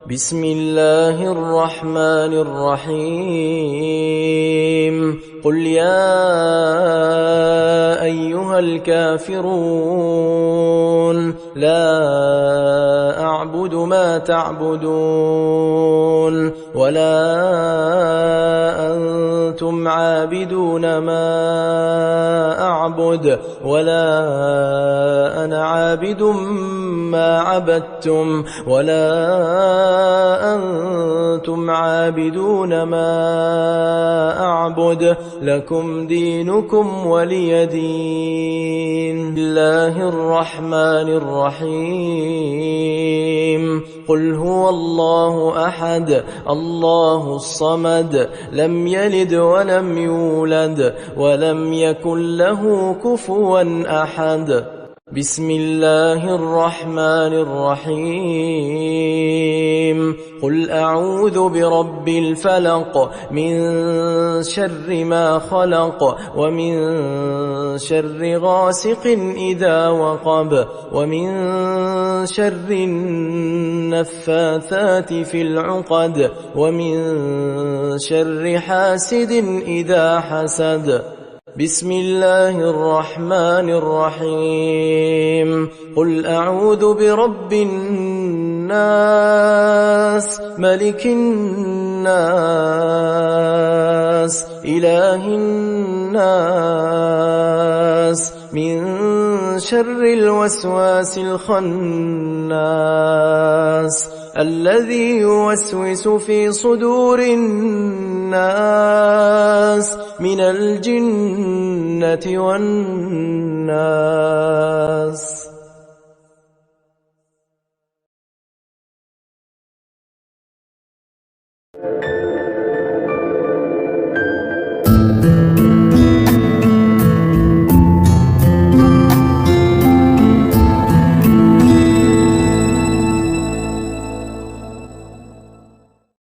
بسم الله الرحمن الرحيم قل يا أيها الكافرون لا أعبد ما تعبدون ولا أنتم عابدون ما أعبد ولا أنا عابد ما عبدتم ولا أنتم عابدون ما أعبد لكم دينكم ولي دين. الله الرحمن الرحيم قل هو الله أحد الله الصمد لم يلد ولم يولد ولم يكن له كفوا أحد. بسم الله الرحمن الرحيم قل أعوذ برب الفلق من شر ما خلق ومن شر غاسق إذا وقب ومن شر النفاثات في العقد ومن شر حاسد إذا حسد. بسم الله الرحمن الرحيم قل أعوذ برب الناس ملك الناس إله الناس من شر الوسواس الخناس الذي يوسوس في صدور الناس من الجنة والناس.